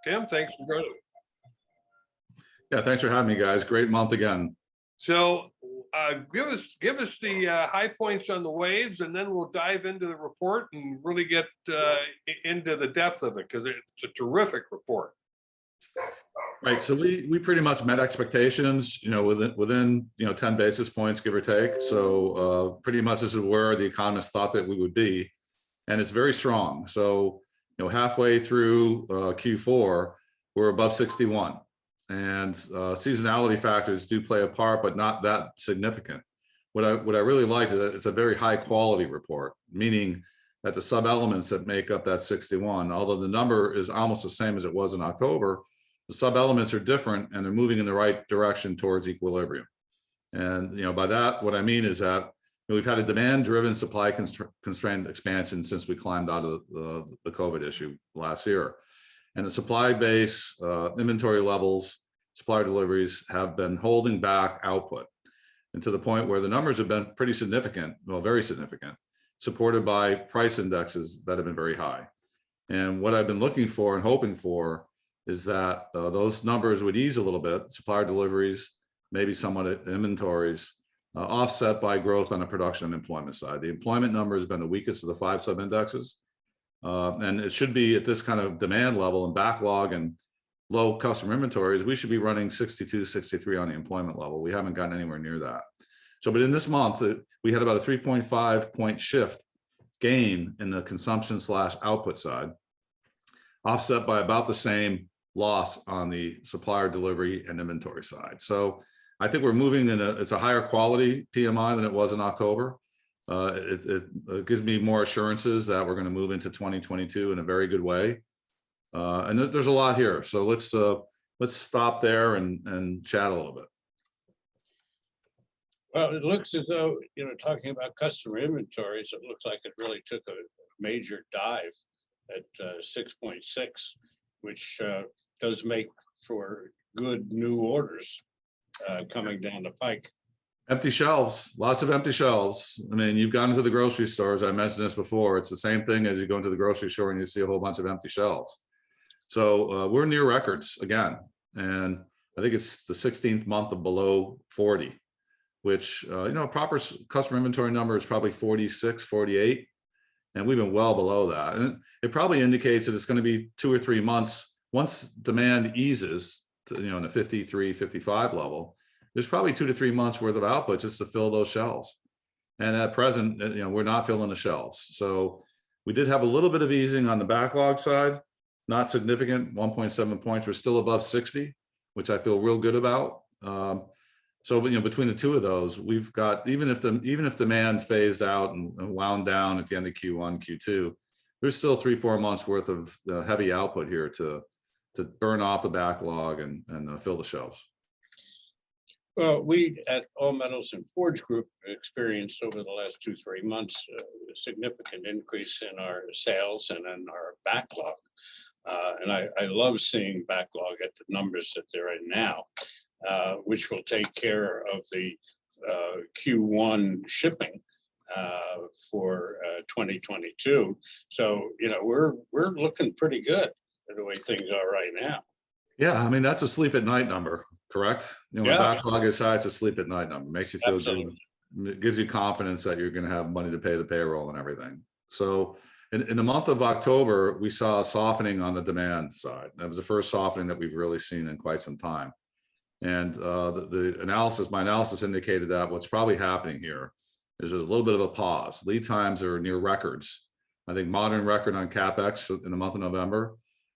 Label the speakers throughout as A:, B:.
A: Tim, thanks for joining.
B: Yeah, thanks for having me, guys. Great month again.
A: So give us the high points on the waves, and then we'll dive into the report and really get into the depth of it, because it's a terrific report.
B: Right. So we pretty much met expectations, within 10 basis points, give or take. So pretty much this is where the economists thought that we would be, and it's very strong. So halfway through Q4, we're above 61. And seasonality factors do play a part, but not that significant. What I really liked is that it's a very high quality report, meaning that the sub elements that make up that 61, although the number is almost the same as it was in October, the sub elements are different and they're moving in the right direction towards equilibrium. And by that, what I mean is that we've had a demand-driven supply constrained expansion since we climbed out of the COVID issue last year. And the supply base, inventory levels, supplier deliveries have been holding back output, and to the point where the numbers have been pretty significant, well, very significant, supported by price indexes that have been very high. And what I've been looking for and hoping for is that those numbers would ease a little bit, supplier deliveries, maybe somewhat inventories, offset by growth on the production and employment side. The employment number has been the weakest of the 5 sub-indexes. And it should be at this kind of demand level and backlog and low customer inventories, we should be running 62, 63 on the employment level. We haven't gotten anywhere near that. So, but in this month, we had about a 3.5 point shift gain in the consumption / output side, offset by about the same loss on the supplier delivery and inventory side. So I think we're moving it's a higher quality PMI than it was in October. It gives me more assurances that we're going to move into 2022 in a very good way. And there's a lot here. So let's stop there and chat a little bit.
C: Well, it looks as though, talking about customer inventories, it looks like it really took a major dive at 6.6, which does make for good new orders coming down the pike.
B: Empty shelves, lots of empty shelves. I mean, you've gone into the grocery stores. I mentioned this before. It's the same thing as you go into the grocery store and you see a whole bunch of empty shelves. So we're near records again. And I think it's the 16th month of below 40, which, proper customer inventory number is probably 46, 48. And we've been well below that. And it probably indicates that it's going to be 2 or 3 months once demand eases to, in the 53, 55 level. There's probably 2 to 3 months worth of output just to fill those shelves. And at present, we're not filling the shelves. So we did have a little bit of easing on the backlog side, not significant, 1.7 points. We're still above 60, which I feel real good about. So between the two of those, we've got, even if demand phased out and wound down at the end of Q1, Q2, there's still 3-4 months worth of heavy output here to burn off the backlog and fill the shelves.
C: Well, we at All Metals and Forge Group experienced over the last 2-3 months a significant increase in our sales and in our backlog. And I love seeing backlog at the numbers that they're in now, which will take care of the Q1 shipping for 2022. So, we're looking pretty good the way things are right now.
B: Yeah, I mean, that's a sleep at night number, correct? When backlog is high, it's a sleep at night number. Makes you feel good. It gives you confidence that you're going to have money to pay the payroll and everything. So in the month of October, we saw a softening on the demand side. That was the first softening that we've really seen in quite some time. And my analysis indicated that what's probably happening here is there's a little bit of a pause. Lead times are near records. I think modern record on CapEx in the month of November.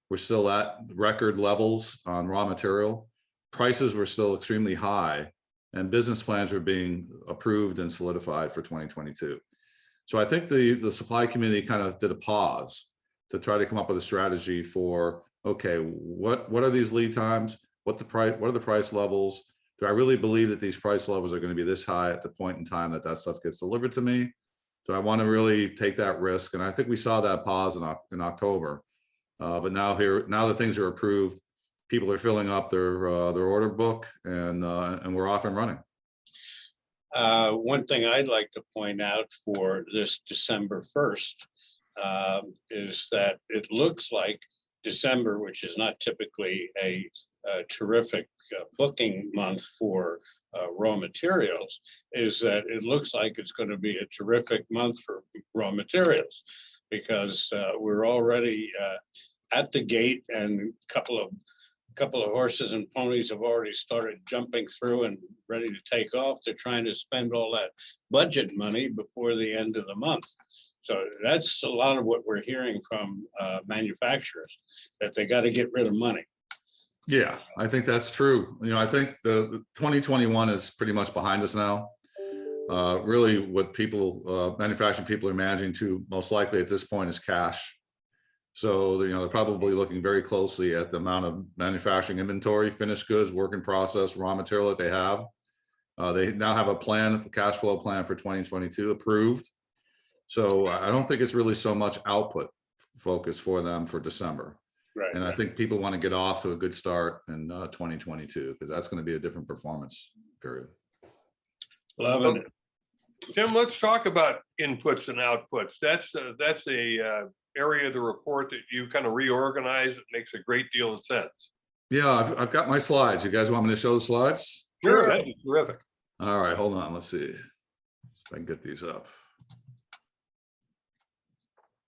B: We're still at record levels on raw material. Prices were still extremely high, and business plans were being approved and solidified for 2022. So I think the supply community kind of did a pause to try to come up with a strategy for, okay, what are these lead times? What are the price levels? Do I really believe that these price levels are going to be this high at the point in time that stuff gets delivered to me? Do I want to really take that risk? And I think we saw that pause in October. But now that things are approved, people are filling up their order book, and we're off and running.
C: One thing I'd like to point out for this December 1st is that it looks like December, which is not typically a terrific booking month for raw materials, is that it looks like it's going to be a terrific month for raw materials, because we're already at the gate, and a couple of horses and ponies have already started jumping through and ready to take off. They're trying to spend all that budget money before the end of the month. So that's a lot of what we're hearing from manufacturers, that they got to get rid of money.
B: Yeah, I think that's true. I think the 2021 is pretty much behind us now. Really what people, manufacturing people are managing to most likely at this point is cash. So, they're probably looking very closely at the amount of manufacturing inventory, finished goods, work in process, raw material that they have. They now have a plan, a cash flow plan for 2022 approved. So I don't think it's really so much output focus for them for December.
C: Right.
B: And I think people want to get off to a good start in 2022, because that's going to be a different performance period.
C: Loving it.
A: Tim, let's talk about inputs and outputs. That's a area of the report that you kind of reorganize. It makes a great deal of sense.
B: Yeah, I've got my slides. You guys want me to show the slides?
A: Sure, that'd be terrific.
B: All right, hold on. Let's see if I can get these up.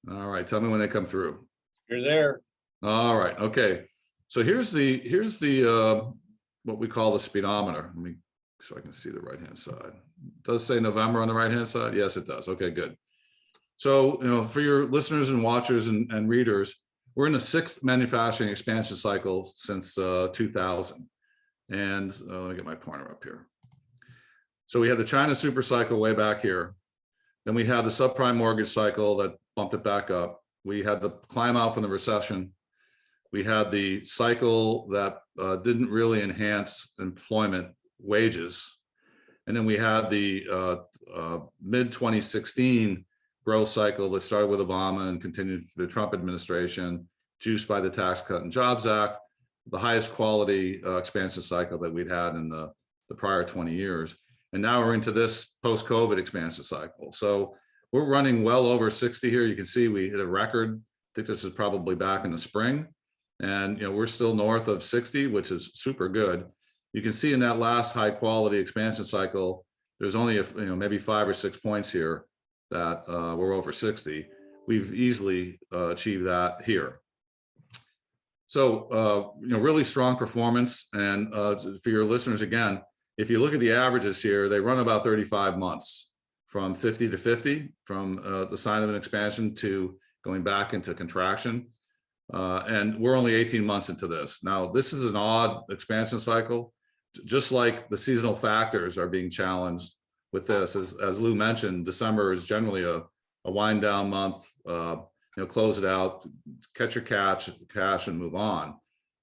B: All right, tell me when they come through.
C: You're there.
B: All right, okay. So here's the what we call the speedometer. Let me, so I can see the right-hand side. It does say November on the right-hand side? Yes, it does. Okay, good. So, for your listeners and watchers and readers, we're in the 6th manufacturing expansion cycle since 2000. And let me get my pointer up here. So we had the China super cycle way back here. Then we had the subprime mortgage cycle that bumped it back up. We had the climb out from the recession. We had the cycle that didn't really enhance employment wages. And then we had the mid 2016 growth cycle that started with Obama and continued through the Trump administration, juiced by the Tax Cut and Jobs Act, the highest quality expansion cycle that we'd had in the prior 20 years. And now we're into this post-COVID expansion cycle. So we're running well over 60 here. You can see we hit a record. I think this is probably back in the spring. And we're still north of 60, which is super good. You can see in that last high quality expansion cycle, there's only maybe 5 or 6 points here that we're over 60. We've easily achieved that here. So, really strong performance. And for your listeners, again, if you look at the averages here, they run about 35 months from 50 to 50, from the sign of an expansion to going back into contraction. And we're only 18 months into this. Now, this is an odd expansion cycle, just like the seasonal factors are being challenged with this. As Lou mentioned, December is generally a wind down month, close it out, catch your cash and move on.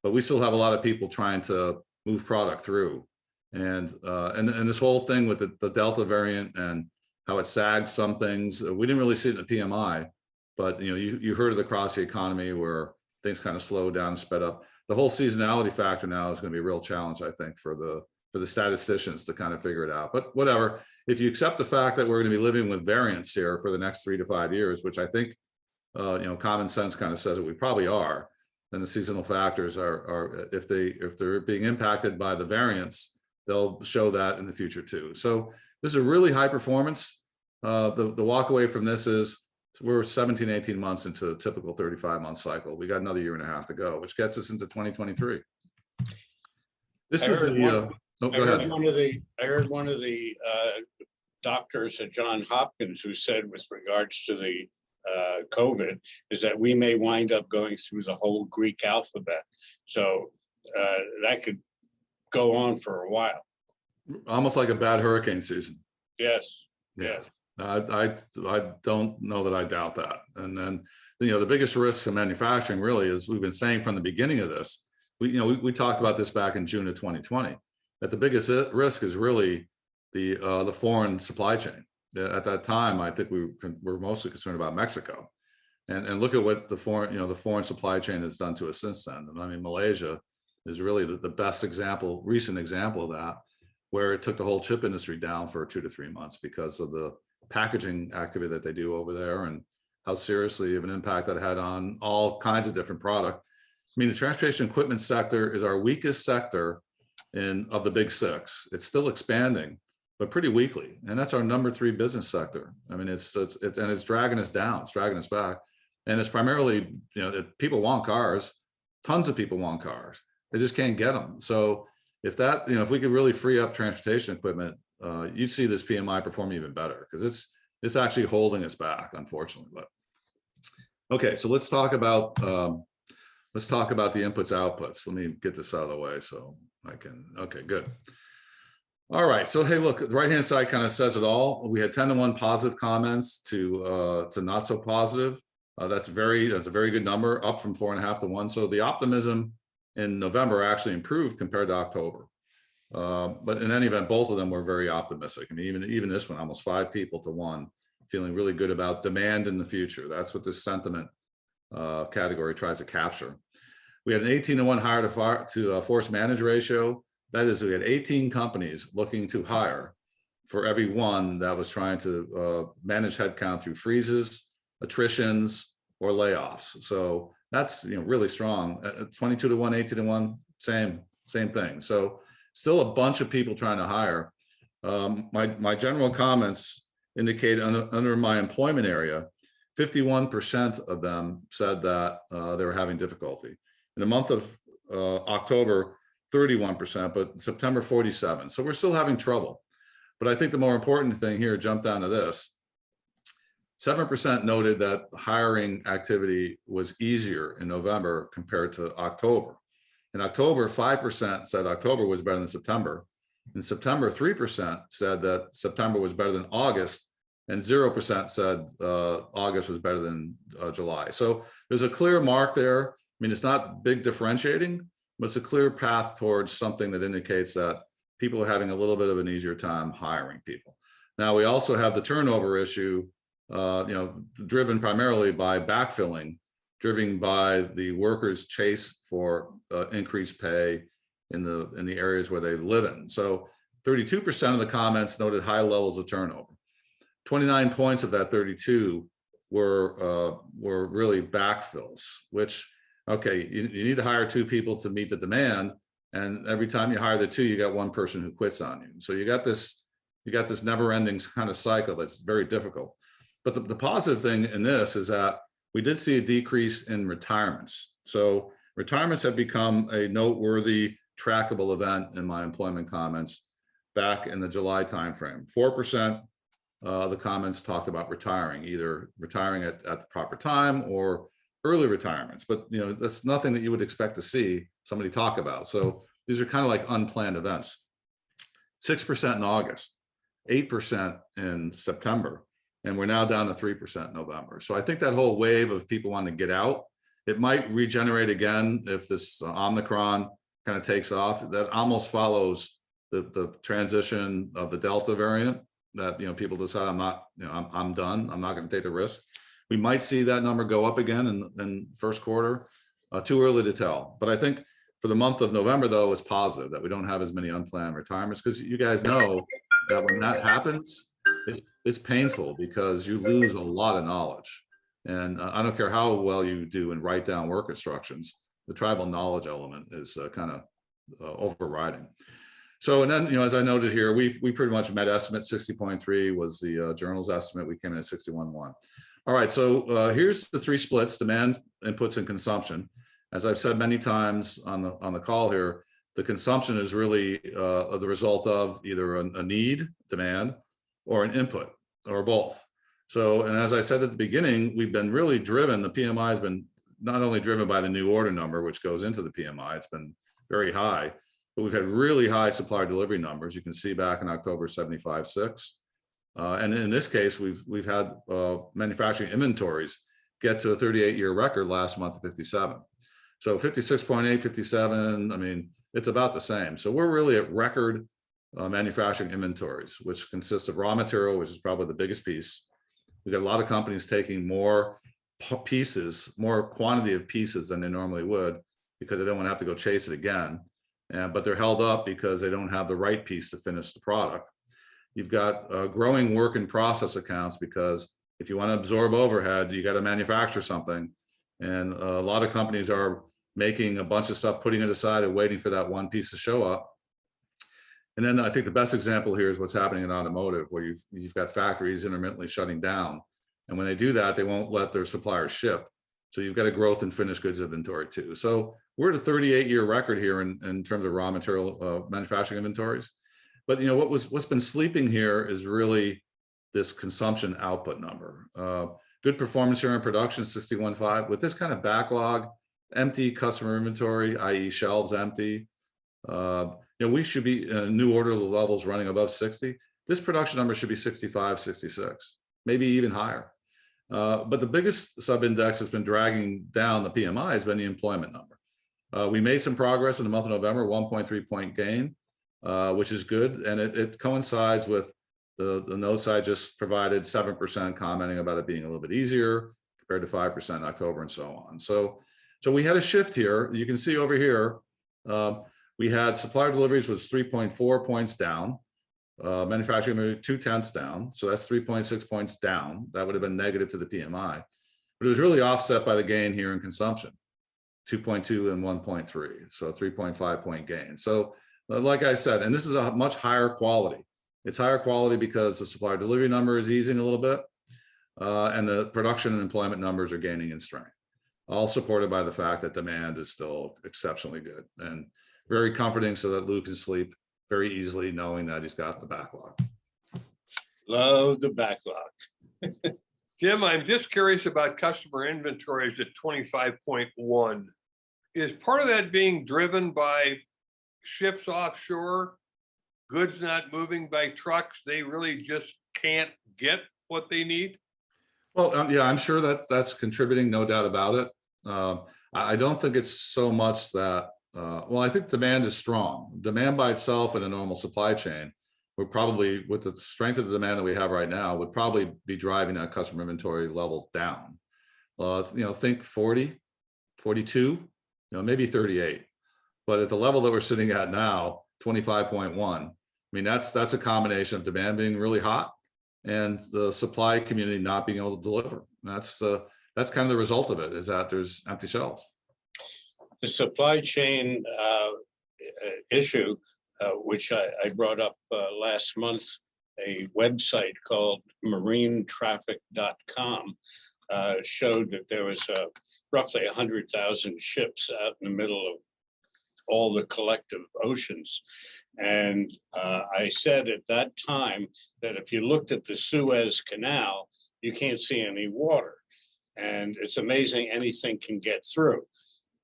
B: But we still have a lot of people trying to move product through. And this whole thing with the Delta variant and how it sagged some things, we didn't really see it in the PMI, but you heard it across the economy where things kind of slowed down and sped up. The whole seasonality factor now is going to be a real challenge, I think, for the statisticians to kind of figure it out. But whatever, if you accept the fact that we're going to be living with variants here for the next 3 to 5 years, which I think common sense kind of says that we probably are, then the seasonal factors are if they're being impacted by the variants, they'll show that in the future too. So this is a really high performance. The walk away from this is we're 17, 18 months into a typical 35-month cycle. We got another 1.5 years to go, which gets us into 2023. This is the. Go ahead.
C: I heard one of the doctors at Johns Hopkins who said, with regards to the COVID, is that we may wind up going through the whole Greek alphabet. So that could go on for a while.
B: Almost like a bad hurricane season.
C: Yes.
B: Yeah. I don't know that I doubt that. And then, the biggest risk to manufacturing really is, we've been saying from the beginning of this, we talked about this back in June of 2020, that the biggest risk is really the foreign supply chain. At that time, I think we were mostly concerned about Mexico, and look at what the foreign supply chain has done to us since then. And I mean, Malaysia is really the best recent example of that, where it took the whole chip industry down for 2 to 3 months because of the packaging activity that they do over there, and how seriously of an impact that had on all kinds of different product. mean, the transportation equipment sector is our weakest sector of the big six. It's still expanding, but pretty weakly. And that's our number 3 business sector. I mean, it's dragging us down, it's dragging us back. And it's primarily, people want cars, tons of people want cars. They just can't get them. So if if we could really free up transportation equipment, you'd see this PMI perform even better, because it's actually holding us back, unfortunately. But okay, so let's talk about the inputs outputs. Let me get this out of the way so I can. Okay, good. All right, so hey, look, the right hand side kind of says it all. We had 10-to-1 positive comments to not so positive. That's a very good number, up from 4.5-to-1. So the optimism in November actually improved compared to October. But in any event, both of them were very optimistic. I mean, even this one, almost 5 people to 1, feeling really good about demand in the future. That's what this sentiment category tries to capture. We had an 18-to-1 hire to force manage ratio. That is, we had 18 companies looking to hire for every one that was trying to manage headcount through freezes, attritions, or layoffs. So that's really strong. 22-to-1, 18-to-1, same thing. So still a bunch of people trying to hire. My general comments indicate under my employment area, 51% of them said that they were having difficulty. In the month of October, 31%, but September 47%. So we're still having trouble. But I think the more important thing here, jump down to this, 7% noted that hiring activity was easier in November compared to October. In October, 5% said October was better than September. In September, 3% said that September was better than August, and 0% said August was better than July. So there's a clear mark there. I mean, it's not big differentiating, but it's a clear path towards something that indicates that people are having a little bit of an easier time hiring people. Now, we also have the turnover issue, driven primarily by backfilling, driven by the workers' chase for increased pay in the areas where they live in. So 32% of the comments noted high levels of turnover. 29 points of that 32 were really backfills, which, okay, you need to hire 2 people to meet the demand, and every time you hire the 2, you got 1 person who quits on you. So you got this never-ending kind of cycle that's very difficult. But the positive thing in this is that we did see a decrease in retirements. So retirements have become a noteworthy, trackable event in my employment comments back in the July timeframe. 4% the comments talked about retiring, either retiring at the proper time or early retirements. But that's nothing that you would expect to see somebody talk about. So these are kind of like unplanned events. 6% in August, 8% in September, and we're now down to 3% in November. So I think that whole wave of people wanting to get out, it might regenerate again if this Omicron kind of takes off. That almost follows the transition of the Delta variant, that people decide I'm done, I'm not going to take the risk. We might see that number go up again in first quarter. Too early to tell. But I think for the month of November, though, it's positive that we don't have as many unplanned retirements, because you guys know that when that happens, it's painful because you lose a lot of knowledge. And I don't care how well you do and write down work instructions, the tribal knowledge element is kind of overriding. So, and then, as I noted here, we pretty much met estimate. 60.3 was the journal's estimate. We came in at 61.1. All right, so here's the 3 splits: demand, inputs, and consumption. As I've said many times on the call here, the consumption is really the result of either a need, demand, or an input, or both. So, and as I said at the beginning, we've been really driven, the PMI has been not only driven by the new order number, which goes into the PMI, it's been very high, but we've had really high supplier delivery numbers. You can see back in October, 75.6. And in this case, we've had manufacturing inventories get to a 38-year record last month of 57. So 56.8, 57, I mean, it's about the same. So we're really at record manufacturing inventories, which consists of raw material, which is probably the biggest piece. We've got a lot of companies taking more pieces, more quantity of pieces than they normally would, because they don't want to have to go chase it again. But they're held up because they don't have the right piece to finish the product. You've got growing work in process accounts, because if you want to absorb overhead, you got to manufacture something. And a lot of companies are making a bunch of stuff, putting it aside and waiting for that one piece to show up. And then I think the best example here is what's happening in automotive, where you've got factories intermittently shutting down. And when they do that, they won't let their suppliers ship. So you've got a growth in finished goods inventory too. So we're at a 38-year record here in terms of raw material manufacturing inventories. But you know what's been sleeping here is really this consumption output number. Good performance here in production, 61.5. With this kind of backlog, empty customer inventory, i.e. shelves empty, we should be new order levels running above 60. This production number should be 65, 66, maybe even higher. But the biggest sub-index that's been dragging down the PMI has been the employment number. We made some progress in the month of November, 1.3 point gain, which is good. And it coincides with the notes I just provided, 7% commenting about it being a little bit easier compared to 5% in October and so on. So we had a shift here. You can see over here, we had supplier deliveries was 3.4 points down. Manufacturing 0.2 down, so that's 3.6 points down. That would have been negative to the PMI, but it was really offset by the gain here in consumption, 2.2 and 1.3, so 3.5 point gain. So like I said, and this is a much higher quality. It's higher quality because the supplier delivery number is easing a little bit, and the production and employment numbers are gaining in strength, all supported by the fact that demand is still exceptionally good and very comforting, so that Lou can sleep very easily knowing that he's got the backlog.
C: Love the backlog.
A: Jim, I'm just curious about customer inventories at 25.1. Is part of that being driven by ships offshore, goods not moving by trucks? They really just can't get what they need?
B: Well, yeah, I'm sure that that's contributing, no doubt about it. I don't think it's so much that, well, I think demand is strong. Demand by itself in a normal supply chain would probably, with the strength of the demand that we have right now, would probably be driving that customer inventory level down. Think 40, 42, maybe 38. But at the level that we're sitting at now, 25.1, I mean, that's a combination of demand being really hot and the supply community not being able to deliver. That's kind of the result of it, is that there's empty shelves.
C: The supply chain issue, which I brought up last month, a website called marinetraffic.com showed that there was roughly 100,000 ships out in the middle of all the collective oceans. And I said at that time that if you looked at the Suez Canal, you can't see any water. And it's amazing anything can get through.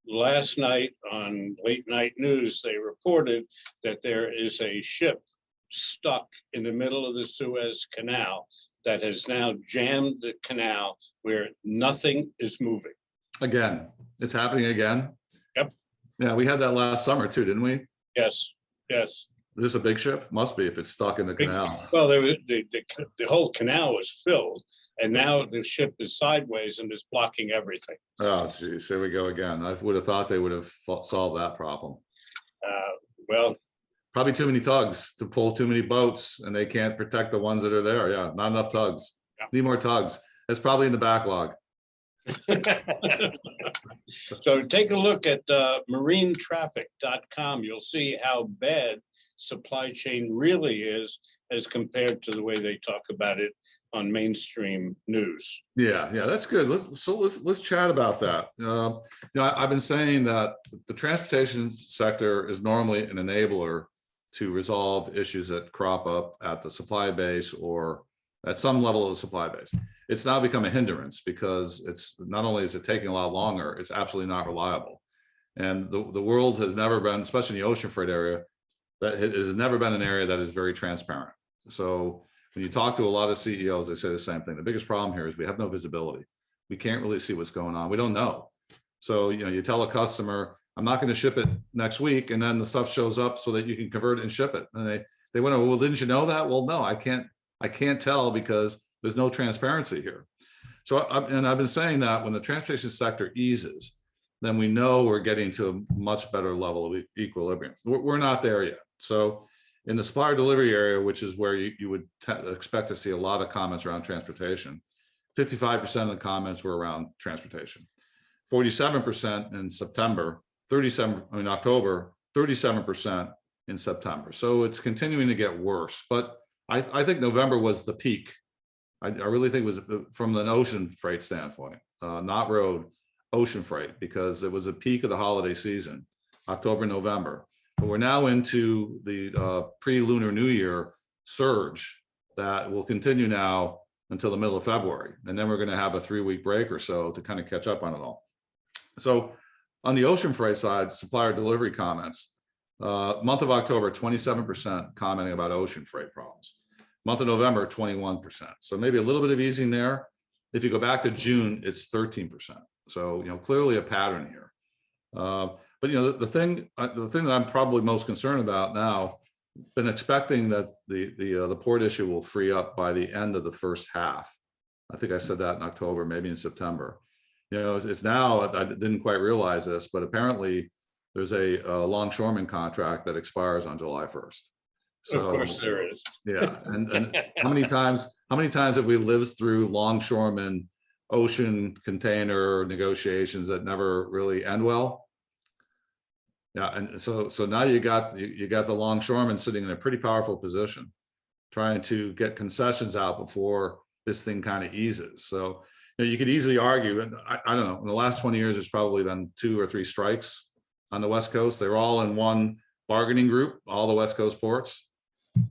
C: Last night on late night news, they reported that there is a ship stuck in the middle of the Suez Canal that has now jammed the canal where nothing is moving. Again,
B: it's happening again.
C: Yep.
B: Yeah, we had that last summer too, didn't we?
C: Yes, yes.
B: Is this a big ship? Must be if it's stuck in the canal.
C: Well, the whole canal was filled, and now the ship is sideways and is blocking everything.
B: Oh, geez, here we go again. I would have thought they would have solved that problem.
C: Well,
B: probably too many tugs to pull too many boats, and they can't protect the ones that are there. Yeah, not enough tugs. Yeah. Need more tugs. That's probably in the backlog.
C: So take a look at marinetraffic.com. You'll see how bad supply chain really is as compared to the way they talk about it on mainstream news.
B: Yeah, that's good. Let's chat about that. I've been saying that the transportation sector is normally an enabler to resolve issues that crop up at the supply base or at some level of the supply base. It's now become a hindrance because it's not only is it taking a lot longer, it's absolutely not reliable. And the world has never been, especially in the ocean freight area, that it has never been an area that is very transparent. So when you talk to a lot of CEOs, they say the same thing. The biggest problem here is we have no visibility. We can't really see what's going on. We don't know. So, you tell a customer, I'm not going to ship it next week. And then the stuff shows up so that you can convert it and ship it. And they went, well, didn't you know that? Well, no, I can't tell because there's no transparency here. So, I've been saying that when the transportation sector eases, then we know we're getting to a much better level of equilibrium. We're not there yet. So in the supplier delivery area, which is where you would expect to see a lot of comments around transportation, 55% of the comments were around transportation. 47% in September, October, 37% in September. So it's continuing to get worse. But I think November was the peak. I really think it was from an ocean freight standpoint, not road, ocean freight, because it was a peak of the holiday season, October, November. But we're now into the pre-Lunar New Year surge that will continue now until the middle of February. And then we're going to have a 3-week break or so to kind of catch up on it all. So on the ocean freight side, supplier delivery comments, month of October, 27% commenting about ocean freight problems. Month of November, 21%. So maybe a little bit of easing there. If you go back to June, it's 13%. So, clearly a pattern here. But, the thing that I'm probably most concerned about now, been expecting that the port issue will free up by the end of the first half. I think I said that in October, maybe in September. It's now, I didn't quite realize this, but apparently there's a longshoreman contract that expires on July 1st. So,
C: of course there is.
B: Yeah, and how many times have we lived through longshoreman ocean container negotiations that never really end well? Yeah, and so now you got the longshoreman sitting in a pretty powerful position, trying to get concessions out before this thing kind of eases. So you could easily argue, and I don't know, in the last 20 years, there's probably been 2 or 3 strikes on the West Coast. They're all in one bargaining group, all the West Coast ports.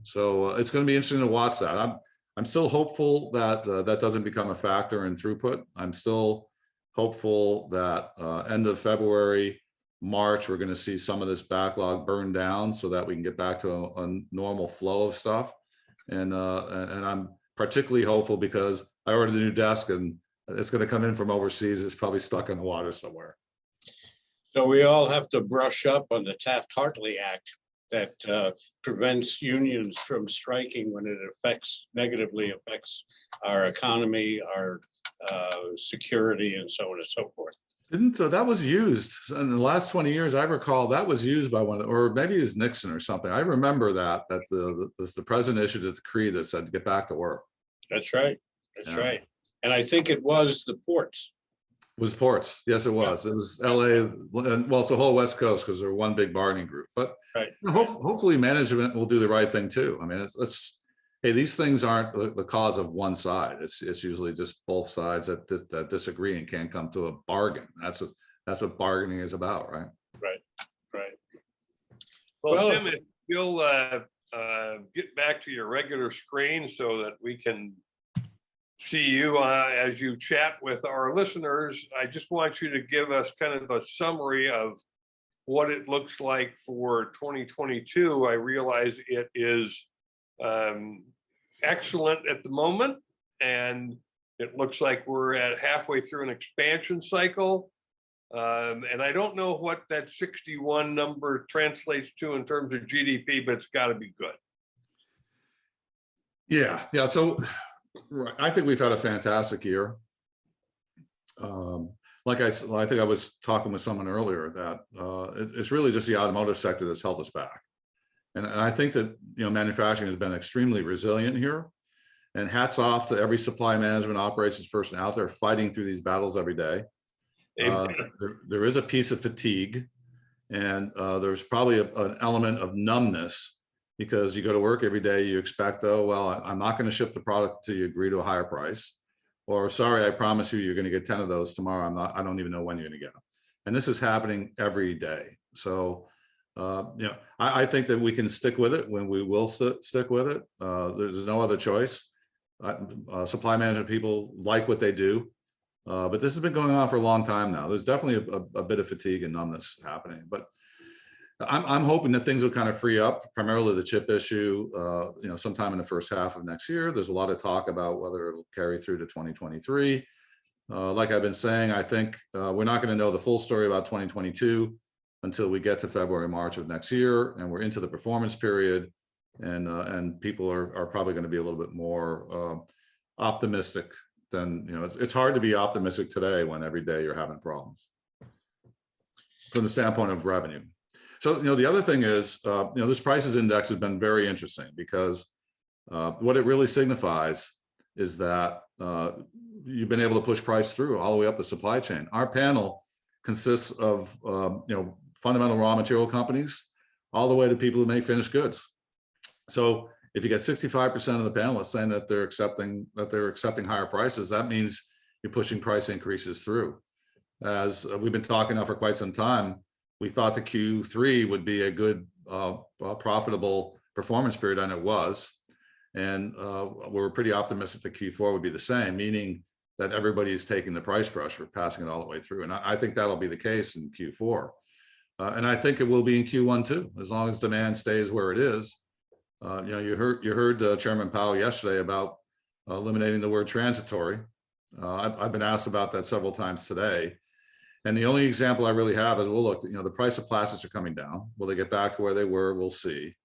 B: So it's going to be interesting to watch that. I'm still hopeful that that doesn't become a factor in throughput. I'm still hopeful that end of February, March, we're going to see some of this backlog burn down so that we can get back to a normal flow of stuff. And I'm particularly hopeful because I ordered a new desk and it's going to come in from overseas. It's probably stuck in the water somewhere.
C: So we all have to brush up on the Taft-Hartley Act that prevents unions from striking when it negatively affects our economy, our security, and so on and so forth.
B: So that was used in the last 20 years. I recall that was used by or maybe it was Nixon or something. I remember that the president issued a decree that said get back to work.
C: That's right. That's right. And I think it was the ports.
B: It was ports. Yes, it was. It was LA. Well, it's the whole West Coast because they're one big bargaining group. But hopefully management will do the right thing too. I mean, hey, these things aren't the cause of one side. It's usually just both sides that disagree and can't come to a bargain. That's what bargaining is about, right?
C: Right.
A: Well, Tim, if you'll get back to your regular screen so that we can see you as you chat with our listeners, I just want you to give us kind of a summary of what it looks like for 2022. I realize it is excellent at the moment, and it looks like we're at halfway through an expansion cycle. And I don't know what that 61 number translates to in terms of GDP, but it's got to be good.
B: Yeah. So I think we've had a fantastic year. Like I think I was talking with someone earlier that it's really just the automotive sector that's held us back. And I think that, manufacturing has been extremely resilient here, and hats off to every supply management operations person out there fighting through these battles every day. There is a piece of fatigue, and there's probably an element of numbness because you go to work every day, you expect, oh, well, I'm not going to ship the product till you agree to a higher price, or sorry, I promise you're going to get 10 of those tomorrow. I don't even know when you're going to get them. And this is happening every day. So I think that we can stick with it when we will stick with it. There's no other choice. Supply management people like what they do, but this has been going on for a long time now. There's definitely a bit of fatigue and numbness happening, but I'm hoping that things will kind of free up, primarily the chip issue, sometime in the first half of next year. There's a lot of talk about whether it'll carry through to 2023. Like I've been saying, I think we're not going to know the full story about 2022 until we get to February, March of next year, and we're into the performance period, and people are probably going to be a little bit more optimistic than, it's hard to be optimistic today when every day you're having problems from the standpoint of revenue. So, the other thing is, this prices index has been very interesting because what it really signifies is that you've been able to push price through all the way up the supply chain. Our panel consists of, fundamental raw material companies all the way to people who make finished goods. So if you get 65% of the panelists saying that they're accepting higher prices, that means you're pushing price increases through. As we've been talking now for quite some time, we thought the Q3 would be a good, profitable performance period, and it was. And we're pretty optimistic that Q4 would be the same, meaning that everybody's taking the price pressure, passing it all the way through. And I think that'll be the case in Q4. And I think it will be in Q1 too, as long as demand stays where it is. You heard Chairman Powell yesterday about eliminating the word transitory. I've been asked about that several times today. And the only example I really have is, well, look, the price of plastics are coming down. Will they get back to where they were? We'll see.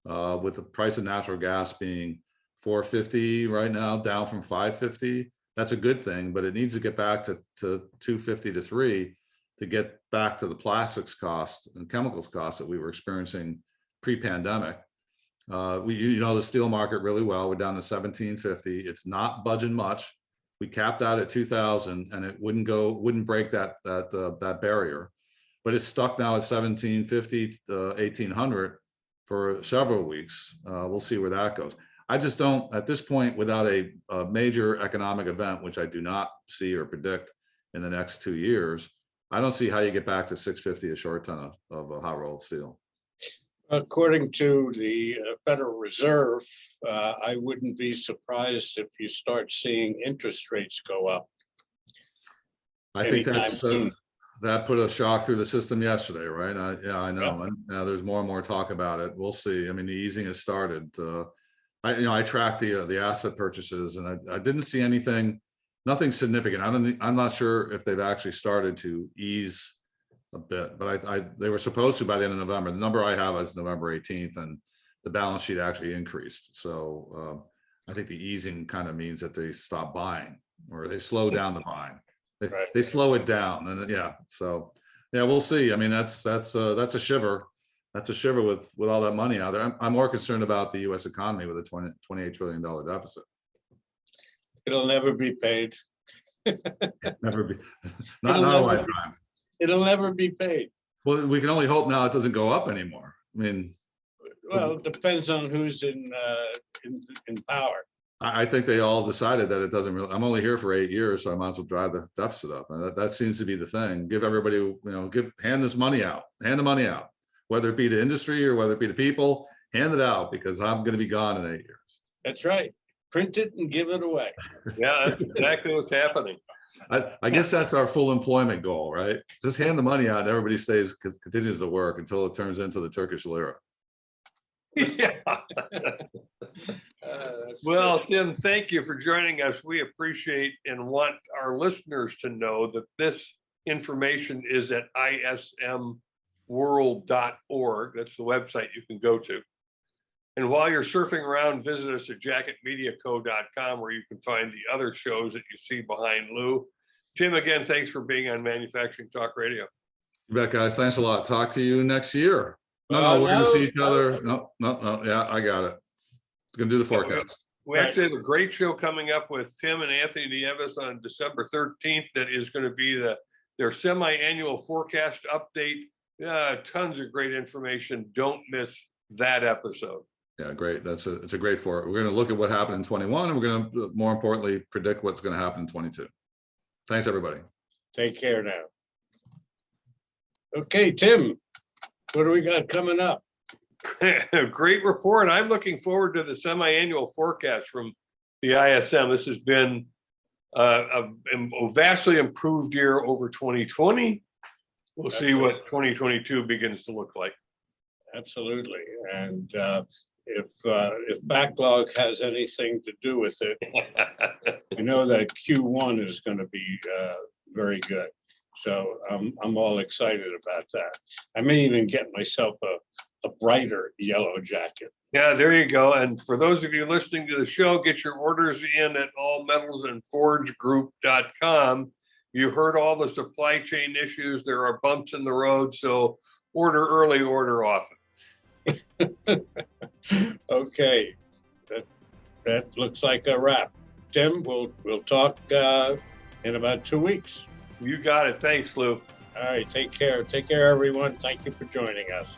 B: With the price of natural gas being $4.50 right now, down from $5.50, that's a good thing, but it needs to get back to $2.50 to $3 to get back to the plastics cost and chemicals cost that we were experiencing pre-pandemic. The steel market really well. We're down to $17.50. It's not budging much. We capped out at 2,000, and it wouldn't break that barrier, but it's stuck now at 1,750 to 1,800 for several weeks. We'll see where that goes. I just don't, at this point, without a major economic event, which I do not see or predict in the next 2 years, I don't see how you get back to 650 a short ton of hot rolled steel.
C: According to the Federal Reserve, I wouldn't be surprised if you start seeing interest rates go up.
B: I think that's
C: soon.
B: That put a shock through the system yesterday, right? I know. Yeah. And now there's more and more talk about it. We'll see. I mean, the easing has started. I tracked the asset purchases, and I didn't see nothing significant. I'm not sure if they've actually started to ease a bit, but they were supposed to by the end of November. The number I have is November 18th, and the balance sheet actually increased. So I think the easing kind of means that they stop buying, or they slow down the buying. They slow it down, and so we'll see. I mean, that's a shiver. That's a shiver with all that money out there. I'm more concerned about the U.S. economy with a $28 trillion deficit.
C: It'll never be paid.
B: Never be. Not our lifetime.
C: It'll never be paid.
B: Well, we can only hope now it doesn't go up anymore. I mean,
C: well, it depends on who's in power.
B: I think they all decided that it doesn't really. I'm only here for 8 years, so I might as well drive the deficit up. And that seems to be the thing. Give everybody, hand this money out. Hand the money out, whether it be to industry or whether it be to people. Hand it out, because I'm going to be gone in 8 years.
C: That's right. Print it and give it away.
A: Yeah, that's exactly what's happening.
B: I guess that's our full employment goal, right? Just hand the money out and everybody continues to work until it turns into the Turkish lira.
A: Yeah. Well, Tim, thank you for joining us. We appreciate and want our listeners to know that this information is at ismworld.org. That's the website you can go to. And while you're surfing around, visit us at jacketmediaco.com, where you can find the other shows that you see behind Lou. Tim, again, thanks for being on Manufacturing Talk Radio.
B: You bet, guys. Thanks a lot. Talk to you next year. No, we're going to see each other. No. Yeah, I got it. Going to do the forecast.
A: We actually have a great show coming up with Tim and Anthony Nieves on December 13th. That is going to be their semi-annual forecast update. Tons of great information. Don't miss that episode.
B: Yeah, great. It's a great for it. We're going to look at what happened in 21, and we're going to, more importantly, predict what's going to happen in 22. Thanks, everybody.
C: Take care now. Okay, Tim, what do we got coming up?
A: Great report. I'm looking forward to the semi-annual forecast from the ISM. This has been a vastly improved year over 2020. We'll see what 2022 begins to look like.
C: Absolutely. And if backlog has anything to do with it, I know that Q1 is going to be very good. So I'm all excited about that. I may even get myself a brighter yellow jacket.
A: Yeah, there you go. And for those of you listening to the show, get your orders in at allmetalsandforgegroup.com. You heard all the supply chain issues. There are bumps in the road, so order early, order often.
C: Okay, that looks like a wrap. Tim, we'll talk in about 2 weeks.
A: You got it. Thanks, Lou.
C: All right, take care. Take care, everyone. Thank you for joining us.